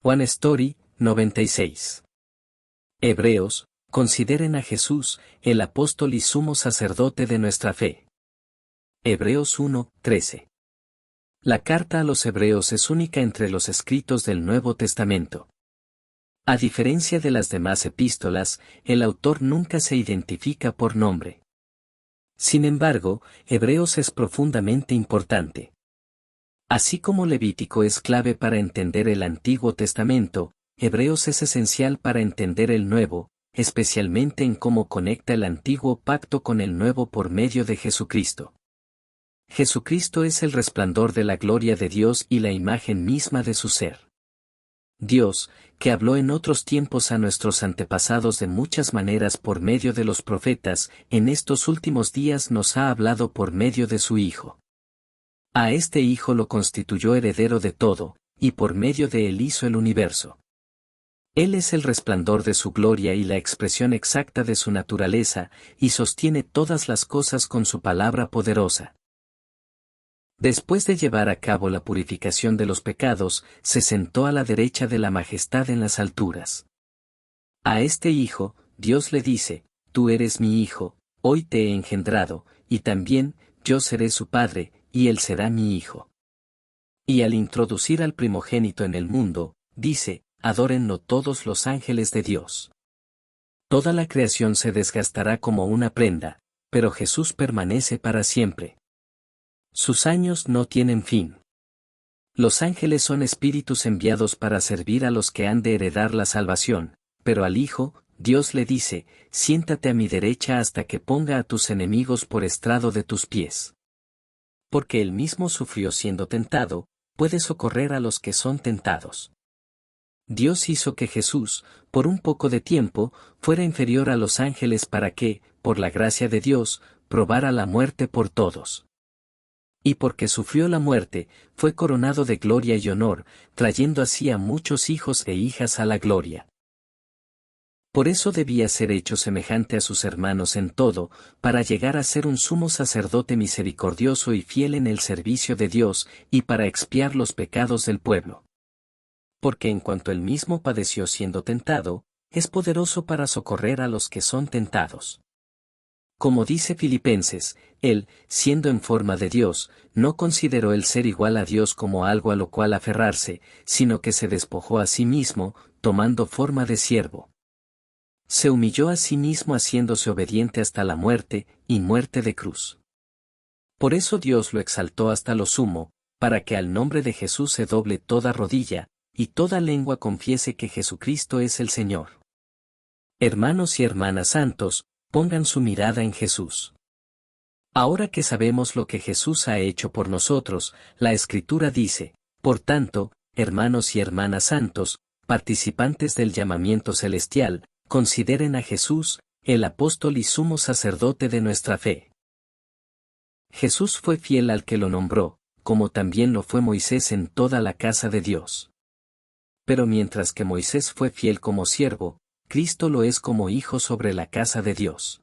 One Story, 96. Hebreos, consideren a Jesús, el apóstol y sumo sacerdote de nuestra fe. Hebreos 1, 13. La carta a los Hebreos es única entre los escritos del Nuevo Testamento. A diferencia de las demás epístolas, el autor nunca se identifica por nombre. Sin embargo, Hebreos es profundamente importante. Así como Levítico es clave para entender el Antiguo Testamento, Hebreos es esencial para entender el Nuevo, especialmente en cómo conecta el Antiguo Pacto con el Nuevo por medio de Jesucristo. Jesucristo es el resplandor de la gloria de Dios y la imagen misma de su ser. Dios, que habló en otros tiempos a nuestros antepasados de muchas maneras por medio de los profetas, en estos últimos días nos ha hablado por medio de su Hijo. A este Hijo lo constituyó heredero de todo, y por medio de él hizo el universo. Él es el resplandor de su gloria y la expresión exacta de su naturaleza, y sostiene todas las cosas con su palabra poderosa. Después de llevar a cabo la purificación de los pecados, se sentó a la derecha de la majestad en las alturas. A este Hijo, Dios le dice: Tú eres mi Hijo, hoy te he engendrado, y también, yo seré su Padre, y él será mi Hijo. Y al introducir al primogénito en el mundo, dice: Adórenlo todos los ángeles de Dios. Toda la creación se desgastará como una prenda, pero Jesús permanece para siempre. Sus años no tienen fin. Los ángeles son espíritus enviados para servir a los que han de heredar la salvación, pero al Hijo, Dios le dice: Siéntate a mi derecha hasta que ponga a tus enemigos por estrado de tus pies. Porque él mismo sufrió siendo tentado, puede socorrer a los que son tentados. Dios hizo que Jesús, por un poco de tiempo, fuera inferior a los ángeles para que, por la gracia de Dios, probara la muerte por todos. Y porque sufrió la muerte, fue coronado de gloria y honor, trayendo así a muchos hijos e hijas a la gloria. Por eso debía ser hecho semejante a sus hermanos en todo, para llegar a ser un sumo sacerdote misericordioso y fiel en el servicio de Dios, y para expiar los pecados del pueblo. Porque en cuanto él mismo padeció siendo tentado, es poderoso para socorrer a los que son tentados. Como dice Filipenses, él, siendo en forma de Dios, no consideró el ser igual a Dios como algo a lo cual aferrarse, sino que se despojó a sí mismo, tomando forma de siervo. Se humilló a sí mismo haciéndose obediente hasta la muerte, y muerte de cruz. Por eso Dios lo exaltó hasta lo sumo, para que al nombre de Jesús se doble toda rodilla, y toda lengua confiese que Jesucristo es el Señor. Hermanos y hermanas santos, pongan su mirada en Jesús. Ahora que sabemos lo que Jesús ha hecho por nosotros, la Escritura dice: Por tanto, hermanos y hermanas santos, participantes del llamamiento celestial, consideren a Jesús, el apóstol y sumo sacerdote de nuestra fe. Jesús fue fiel al que lo nombró, como también lo fue Moisés en toda la casa de Dios. Pero mientras que Moisés fue fiel como siervo, Cristo lo es como hijo sobre la casa de Dios.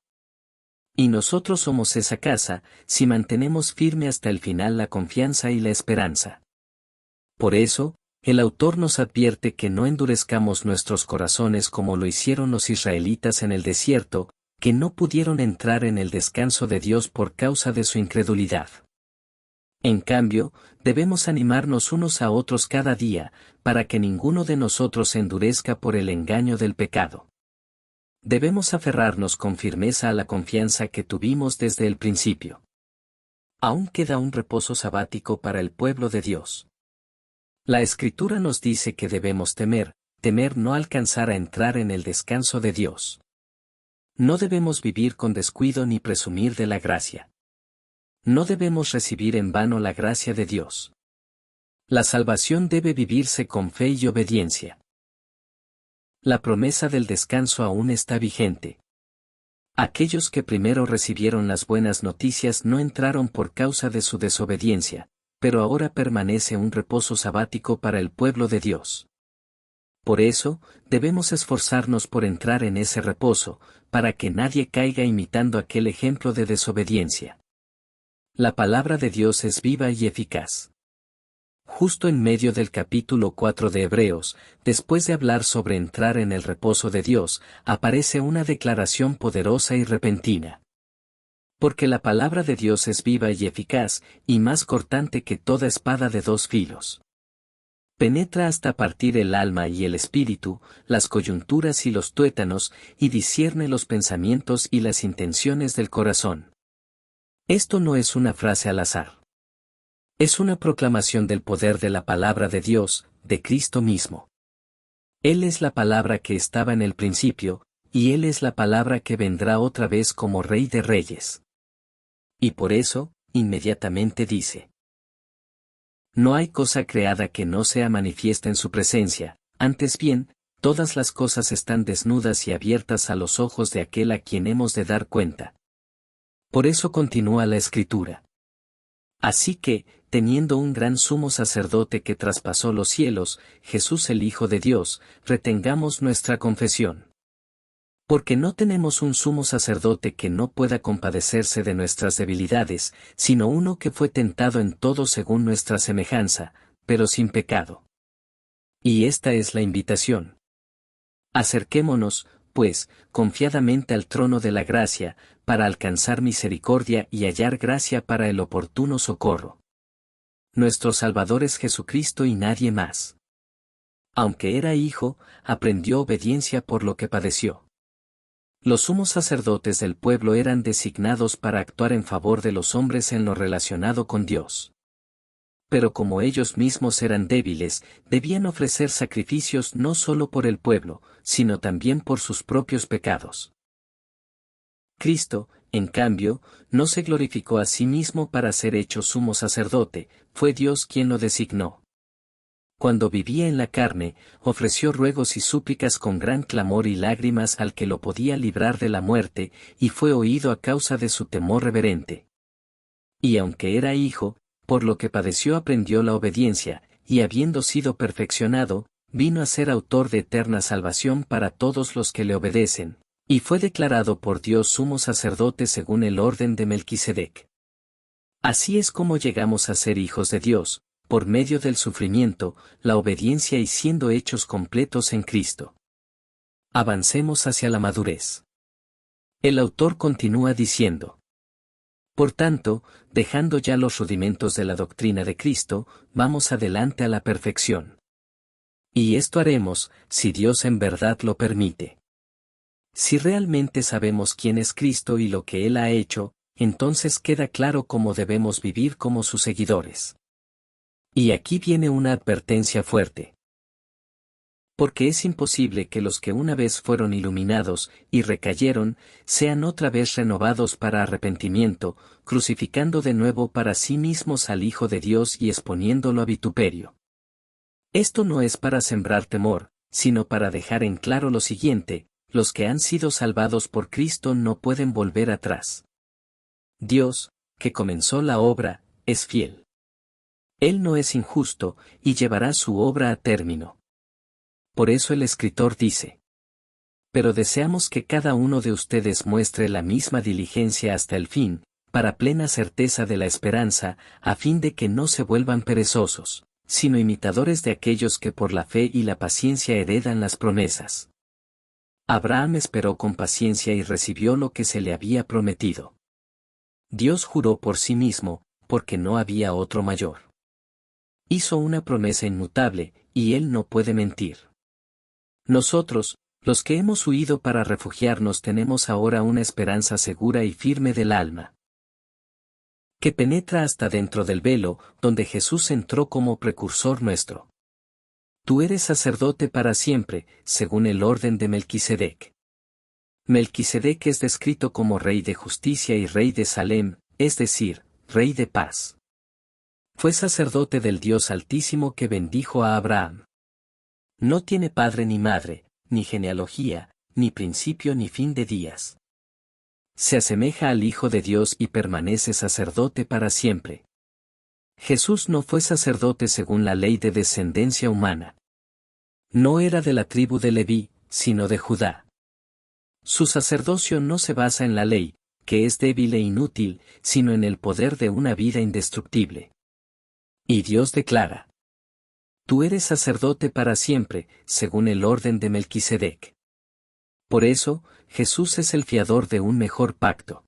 Y nosotros somos esa casa, si mantenemos firme hasta el final la confianza y la esperanza. Por eso, el autor nos advierte que no endurezcamos nuestros corazones como lo hicieron los israelitas en el desierto, que no pudieron entrar en el descanso de Dios por causa de su incredulidad. En cambio, debemos animarnos unos a otros cada día, para que ninguno de nosotros se endurezca por el engaño del pecado. Debemos aferrarnos con firmeza a la confianza que tuvimos desde el principio. Aún queda un reposo sabático para el pueblo de Dios. La Escritura nos dice que debemos temer no alcanzar a entrar en el descanso de Dios. No debemos vivir con descuido ni presumir de la gracia. No debemos recibir en vano la gracia de Dios. La salvación debe vivirse con fe y obediencia. La promesa del descanso aún está vigente. Aquellos que primero recibieron las buenas noticias no entraron por causa de su desobediencia, pero ahora permanece un reposo sabático para el pueblo de Dios. Por eso, debemos esforzarnos por entrar en ese reposo, para que nadie caiga imitando aquel ejemplo de desobediencia. La palabra de Dios es viva y eficaz. Justo en medio del capítulo 4 de Hebreos, después de hablar sobre entrar en el reposo de Dios, aparece una declaración poderosa y repentina. Porque la palabra de Dios es viva y eficaz, y más cortante que toda espada de dos filos. Penetra hasta partir el alma y el espíritu, las coyunturas y los tuétanos, y discierne los pensamientos y las intenciones del corazón. Esto no es una frase al azar. Es una proclamación del poder de la palabra de Dios, de Cristo mismo. Él es la palabra que estaba en el principio, y Él es la palabra que vendrá otra vez como Rey de Reyes. Y por eso, inmediatamente dice: no hay cosa creada que no sea manifiesta en su presencia, antes bien, todas las cosas están desnudas y abiertas a los ojos de aquel a quien hemos de dar cuenta. Por eso continúa la Escritura. Así que, teniendo un gran sumo sacerdote que traspasó los cielos, Jesús el Hijo de Dios, retengamos nuestra confesión. Porque no tenemos un sumo sacerdote que no pueda compadecerse de nuestras debilidades, sino uno que fue tentado en todo según nuestra semejanza, pero sin pecado. Y esta es la invitación. Acerquémonos, pues, confiadamente al trono de la gracia, para alcanzar misericordia y hallar gracia para el oportuno socorro. Nuestro Salvador es Jesucristo y nadie más. Aunque era hijo, aprendió obediencia por lo que padeció. Los sumos sacerdotes del pueblo eran designados para actuar en favor de los hombres en lo relacionado con Dios. Pero como ellos mismos eran débiles, debían ofrecer sacrificios no solo por el pueblo, sino también por sus propios pecados. Cristo, en cambio, no se glorificó a sí mismo para ser hecho sumo sacerdote, fue Dios quien lo designó. Cuando vivía en la carne, ofreció ruegos y súplicas con gran clamor y lágrimas al que lo podía librar de la muerte, y fue oído a causa de su temor reverente. Y aunque era hijo, por lo que padeció aprendió la obediencia, y habiendo sido perfeccionado, vino a ser autor de eterna salvación para todos los que le obedecen, y fue declarado por Dios sumo sacerdote según el orden de Melquisedec. Así es como llegamos a ser hijos de Dios, por medio del sufrimiento, la obediencia y siendo hechos completos en Cristo. Avancemos hacia la madurez. El autor continúa diciendo: por tanto, dejando ya los rudimentos de la doctrina de Cristo, vamos adelante a la perfección. Y esto haremos, si Dios en verdad lo permite. Si realmente sabemos quién es Cristo y lo que Él ha hecho, entonces queda claro cómo debemos vivir como sus seguidores. Y aquí viene una advertencia fuerte. Porque es imposible que los que una vez fueron iluminados y recayeron, sean otra vez renovados para arrepentimiento, crucificando de nuevo para sí mismos al Hijo de Dios y exponiéndolo a vituperio. Esto no es para sembrar temor, sino para dejar en claro lo siguiente: los que han sido salvados por Cristo no pueden volver atrás. Dios, que comenzó la obra, es fiel. Él no es injusto, y llevará su obra a término. Por eso el escritor dice: pero deseamos que cada uno de ustedes muestre la misma diligencia hasta el fin, para plena certeza de la esperanza, a fin de que no se vuelvan perezosos, sino imitadores de aquellos que por la fe y la paciencia heredan las promesas. Abraham esperó con paciencia y recibió lo que se le había prometido. Dios juró por sí mismo, porque no había otro mayor. Hizo una promesa inmutable, y Él no puede mentir. Nosotros, los que hemos huido para refugiarnos, tenemos ahora una esperanza segura y firme del alma, que penetra hasta dentro del velo, donde Jesús entró como precursor nuestro. Tú eres sacerdote para siempre, según el orden de Melquisedec. Melquisedec es descrito como rey de justicia y rey de Salem, es decir, rey de paz. Fue sacerdote del Dios Altísimo que bendijo a Abraham. No tiene padre ni madre, ni genealogía, ni principio ni fin de días. Se asemeja al Hijo de Dios y permanece sacerdote para siempre. Jesús no fue sacerdote según la ley de descendencia humana. No era de la tribu de Leví, sino de Judá. Su sacerdocio no se basa en la ley, que es débil e inútil, sino en el poder de una vida indestructible. Y Dios declara: Tú eres sacerdote para siempre, según el orden de Melquisedec. Por eso, Jesús es el fiador de un mejor pacto.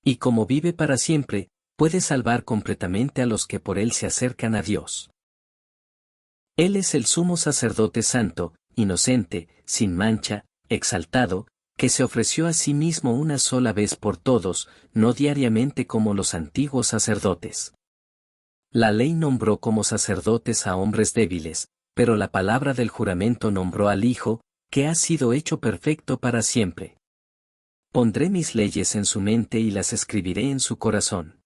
Y como vive para siempre, puede salvar completamente a los que por él se acercan a Dios. Él es el sumo sacerdote santo, inocente, sin mancha, exaltado, que se ofreció a sí mismo una sola vez por todos, no diariamente como los antiguos sacerdotes. La ley nombró como sacerdotes a hombres débiles, pero la palabra del juramento nombró al Hijo, que ha sido hecho perfecto para siempre. Pondré mis leyes en su mente y las escribiré en su corazón.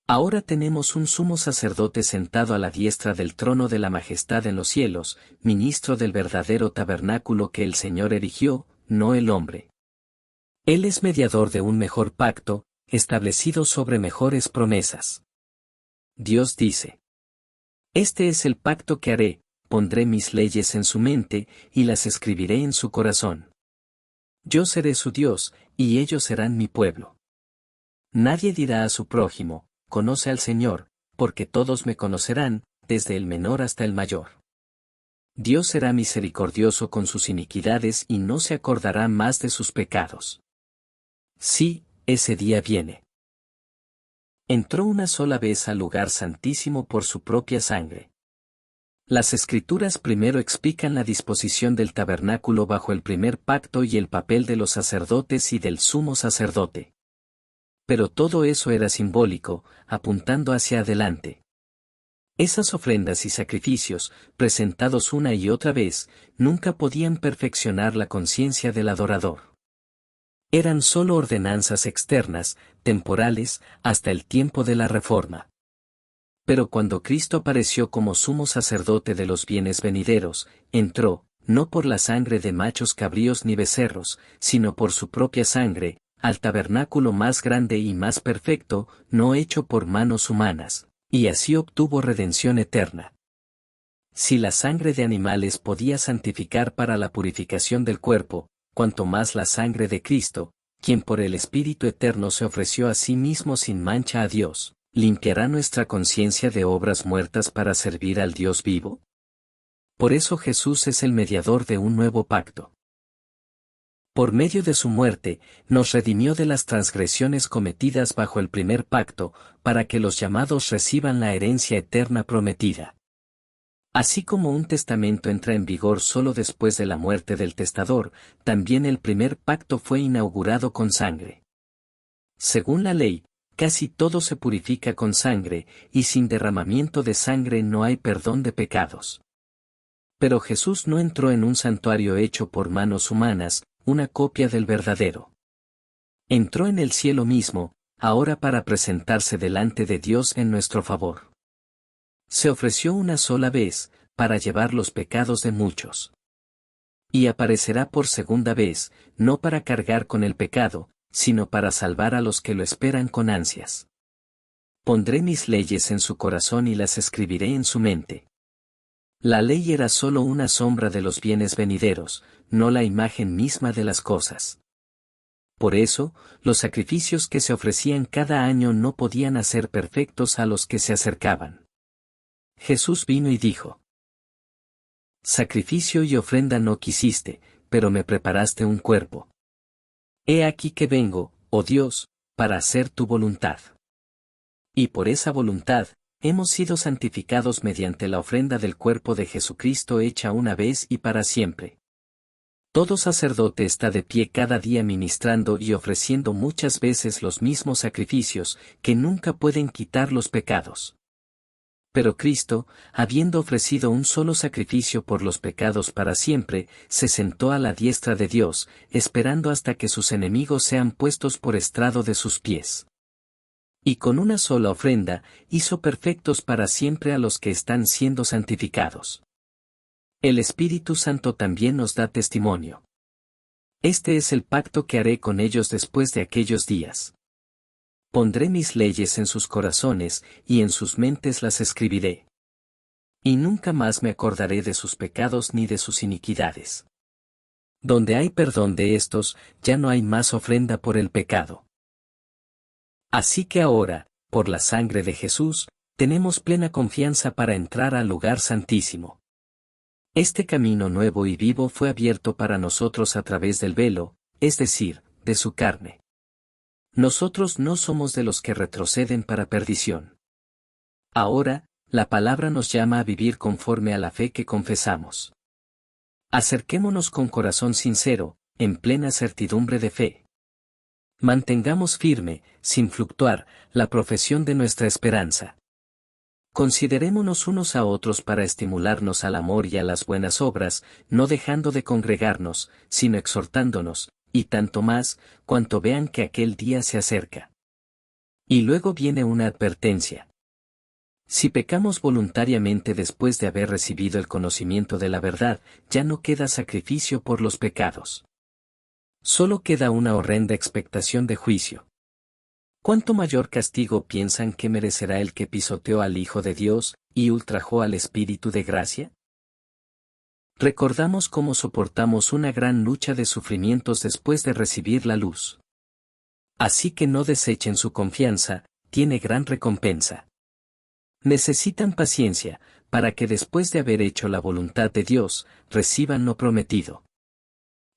Ahora tenemos un sumo sacerdote sentado a la diestra del trono de la majestad en los cielos, ministro del verdadero tabernáculo que el Señor erigió, no el hombre. Él es mediador de un mejor pacto, establecido sobre mejores promesas. Dios dice: Este es el pacto que haré, pondré mis leyes en su mente, y las escribiré en su corazón. Yo seré su Dios, y ellos serán mi pueblo. Nadie dirá a su prójimo: conoce al Señor, porque todos me conocerán, desde el menor hasta el mayor. Dios será misericordioso con sus iniquidades y no se acordará más de sus pecados. Sí, ese día viene. Entró una sola vez al lugar santísimo por su propia sangre. Las Escrituras primero explican la disposición del tabernáculo bajo el primer pacto y el papel de los sacerdotes y del sumo sacerdote. Pero todo eso era simbólico, apuntando hacia adelante. Esas ofrendas y sacrificios, presentados una y otra vez, nunca podían perfeccionar la conciencia del adorador. Eran sólo ordenanzas externas, temporales, hasta el tiempo de la Reforma. Pero cuando Cristo apareció como sumo sacerdote de los bienes venideros, entró, no por la sangre de machos cabríos ni becerros, sino por su propia sangre, al tabernáculo más grande y más perfecto, no hecho por manos humanas, y así obtuvo redención eterna. Si la sangre de animales podía santificar para la purificación del cuerpo, cuanto más la sangre de Cristo, quien por el Espíritu Eterno se ofreció a sí mismo sin mancha a Dios, limpiará nuestra conciencia de obras muertas para servir al Dios vivo. Por eso Jesús es el mediador de un nuevo pacto. Por medio de su muerte, nos redimió de las transgresiones cometidas bajo el primer pacto, para que los llamados reciban la herencia eterna prometida. Así como un testamento entra en vigor solo después de la muerte del testador, también el primer pacto fue inaugurado con sangre. Según la ley, casi todo se purifica con sangre, y sin derramamiento de sangre no hay perdón de pecados. Pero Jesús no entró en un santuario hecho por manos humanas, una copia del verdadero. Entró en el cielo mismo, ahora para presentarse delante de Dios en nuestro favor. Se ofreció una sola vez, para llevar los pecados de muchos. Y aparecerá por segunda vez, no para cargar con el pecado, sino para salvar a los que lo esperan con ansias. Pondré mis leyes en su corazón y las escribiré en su mente. La ley era solo una sombra de los bienes venideros, no la imagen misma de las cosas. Por eso, los sacrificios que se ofrecían cada año no podían hacer perfectos a los que se acercaban. Jesús vino y dijo: Sacrificio y ofrenda no quisiste, pero me preparaste un cuerpo. He aquí que vengo, oh Dios, para hacer tu voluntad. Y por esa voluntad, hemos sido santificados mediante la ofrenda del cuerpo de Jesucristo hecha una vez y para siempre. Todo sacerdote está de pie cada día ministrando y ofreciendo muchas veces los mismos sacrificios, que nunca pueden quitar los pecados. Pero Cristo, habiendo ofrecido un solo sacrificio por los pecados para siempre, se sentó a la diestra de Dios, esperando hasta que sus enemigos sean puestos por estrado de sus pies. Y con una sola ofrenda, hizo perfectos para siempre a los que están siendo santificados. El Espíritu Santo también nos da testimonio. Este es el pacto que haré con ellos después de aquellos días. Pondré mis leyes en sus corazones, y en sus mentes las escribiré. Y nunca más me acordaré de sus pecados ni de sus iniquidades. Donde hay perdón de estos, ya no hay más ofrenda por el pecado. Así que ahora, por la sangre de Jesús, tenemos plena confianza para entrar al lugar santísimo. Este camino nuevo y vivo fue abierto para nosotros a través del velo, es decir, de su carne. Nosotros no somos de los que retroceden para perdición. Ahora, la palabra nos llama a vivir conforme a la fe que confesamos. Acerquémonos con corazón sincero, en plena certidumbre de fe. Mantengamos firme, sin fluctuar, la profesión de nuestra esperanza. Considerémonos unos a otros para estimularnos al amor y a las buenas obras, no dejando de congregarnos, sino exhortándonos, y tanto más, cuanto vean que aquel día se acerca. Y luego viene una advertencia. Si pecamos voluntariamente después de haber recibido el conocimiento de la verdad, ya no queda sacrificio por los pecados. Solo queda una horrenda expectación de juicio. ¿Cuánto mayor castigo piensan que merecerá el que pisoteó al Hijo de Dios, y ultrajó al Espíritu de gracia? Recordamos cómo soportamos una gran lucha de sufrimientos después de recibir la luz. Así que no desechen su confianza, tiene gran recompensa. Necesitan paciencia, para que después de haber hecho la voluntad de Dios, reciban lo prometido.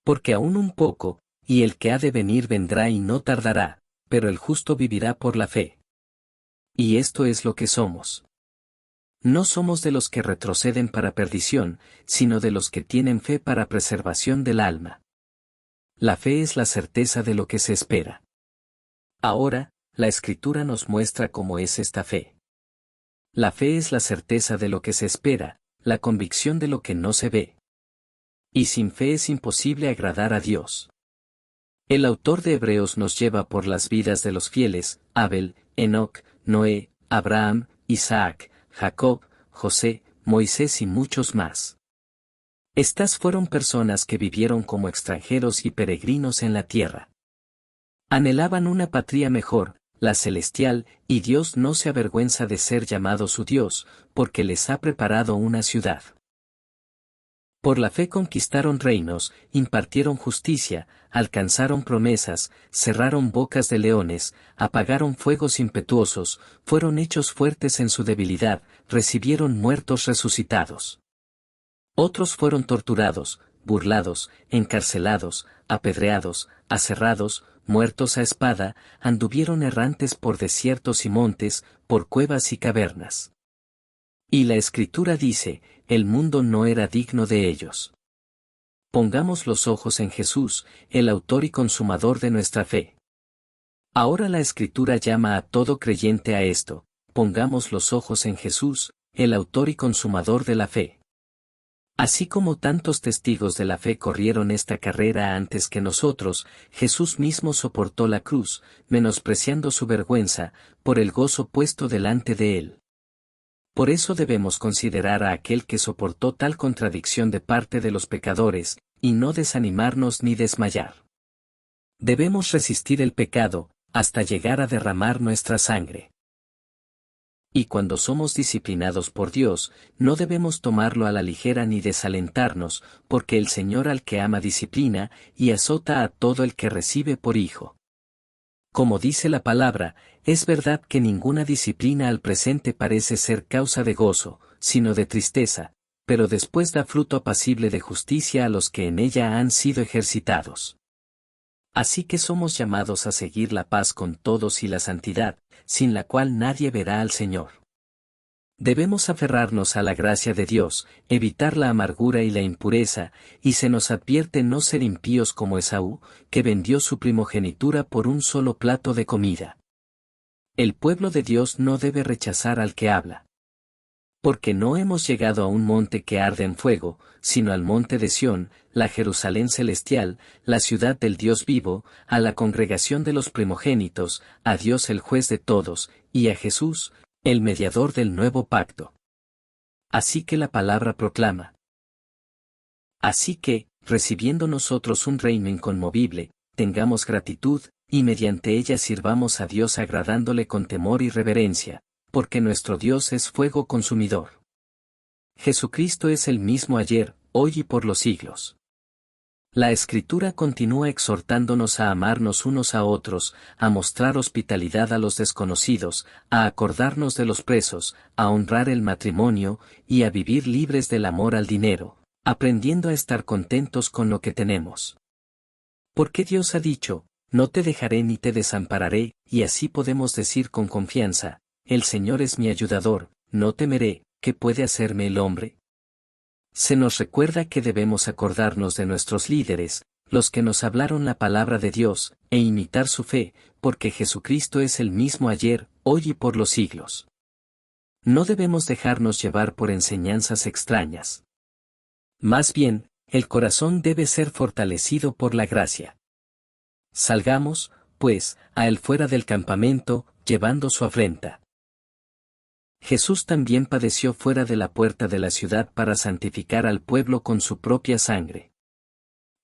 Porque aún un poco, y el que ha de venir vendrá y no tardará, pero el justo vivirá por la fe. Y esto es lo que somos. No somos de los que retroceden para perdición, sino de los que tienen fe para preservación del alma. La fe es la certeza de lo que se espera. Ahora, la Escritura nos muestra cómo es esta fe. La fe es la certeza de lo que se espera, la convicción de lo que no se ve. Y sin fe es imposible agradar a Dios. El autor de Hebreos nos lleva por las vidas de los fieles, Abel, Enoc, Noé, Abraham, Isaac, Jacob, José, Moisés y muchos más. Estas fueron personas que vivieron como extranjeros y peregrinos en la tierra. Anhelaban una patria mejor, la celestial, y Dios no se avergüenza de ser llamado su Dios, porque les ha preparado una ciudad. Por la fe conquistaron reinos, impartieron justicia, alcanzaron promesas, cerraron bocas de leones, apagaron fuegos impetuosos, fueron hechos fuertes en su debilidad, recibieron muertos resucitados. Otros fueron torturados, burlados, encarcelados, apedreados, aserrados, muertos a espada, anduvieron errantes por desiertos y montes, por cuevas y cavernas. Y la Escritura dice, el mundo no era digno de ellos. Pongamos los ojos en Jesús, el autor y consumador de nuestra fe. Ahora la Escritura llama a todo creyente a esto, pongamos los ojos en Jesús, el autor y consumador de la fe. Así como tantos testigos de la fe corrieron esta carrera antes que nosotros, Jesús mismo soportó la cruz, menospreciando su vergüenza, por el gozo puesto delante de él. Por eso debemos considerar a aquel que soportó tal contradicción de parte de los pecadores, y no desanimarnos ni desmayar. Debemos resistir el pecado, hasta llegar a derramar nuestra sangre. Y cuando somos disciplinados por Dios, no debemos tomarlo a la ligera ni desalentarnos, porque el Señor al que ama disciplina, y azota a todo el que recibe por hijo. Como dice la palabra, es verdad que ninguna disciplina al presente parece ser causa de gozo, sino de tristeza, pero después da fruto apacible de justicia a los que en ella han sido ejercitados. Así que somos llamados a seguir la paz con todos y la santidad, sin la cual nadie verá al Señor. Debemos aferrarnos a la gracia de Dios, evitar la amargura y la impureza, y se nos advierte no ser impíos como Esaú, que vendió su primogenitura por un solo plato de comida. El pueblo de Dios no debe rechazar al que habla. Porque no hemos llegado a un monte que arde en fuego, sino al monte de Sión, la Jerusalén celestial, la ciudad del Dios vivo, a la congregación de los primogénitos, a Dios el juez de todos, y a Jesús, el mediador del nuevo pacto. Así que la palabra proclama. Así que, recibiendo nosotros un reino inconmovible, tengamos gratitud, y mediante ella sirvamos a Dios agradándole con temor y reverencia, porque nuestro Dios es fuego consumidor. Jesucristo es el mismo ayer, hoy y por los siglos. La Escritura continúa exhortándonos a amarnos unos a otros, a mostrar hospitalidad a los desconocidos, a acordarnos de los presos, a honrar el matrimonio, y a vivir libres del amor al dinero, aprendiendo a estar contentos con lo que tenemos. Porque Dios ha dicho, no te dejaré ni te desampararé, y así podemos decir con confianza, el Señor es mi ayudador, no temeré, ¿qué puede hacerme el hombre? Se nos recuerda que debemos acordarnos de nuestros líderes, los que nos hablaron la palabra de Dios, e imitar su fe, porque Jesucristo es el mismo ayer, hoy y por los siglos. No debemos dejarnos llevar por enseñanzas extrañas. Más bien, el corazón debe ser fortalecido por la gracia. Salgamos, pues, a él fuera del campamento, llevando su afrenta. Jesús también padeció fuera de la puerta de la ciudad para santificar al pueblo con su propia sangre.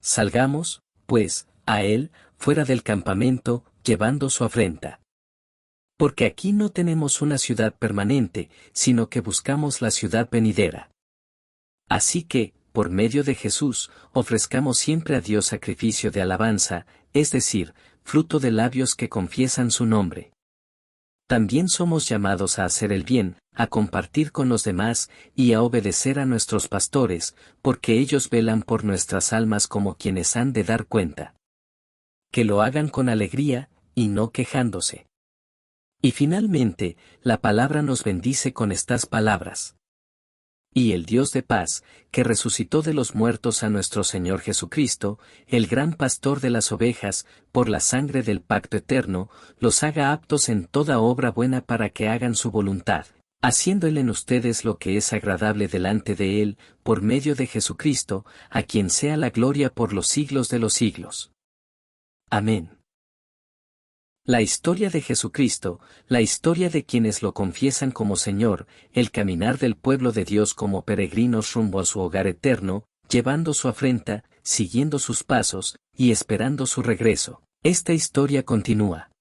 Salgamos, pues, a él, fuera del campamento, llevando su afrenta. Porque aquí no tenemos una ciudad permanente, sino que buscamos la ciudad venidera. Así que, por medio de Jesús, ofrezcamos siempre a Dios sacrificio de alabanza, es decir, fruto de labios que confiesan su nombre. También somos llamados a hacer el bien, a compartir con los demás, y a obedecer a nuestros pastores, porque ellos velan por nuestras almas como quienes han de dar cuenta. Que lo hagan con alegría, y no quejándose. Y finalmente, la palabra nos bendice con estas palabras. Y el Dios de paz, que resucitó de los muertos a nuestro Señor Jesucristo, el gran pastor de las ovejas, por la sangre del pacto eterno, los haga aptos en toda obra buena para que hagan su voluntad, haciendo Él en ustedes lo que es agradable delante de Él, por medio de Jesucristo, a quien sea la gloria por los siglos de los siglos. Amén. La historia de Jesucristo, la historia de quienes lo confiesan como Señor, el caminar del pueblo de Dios como peregrinos rumbo a su hogar eterno, llevando su afrenta, siguiendo sus pasos, y esperando su regreso. Esta historia continúa.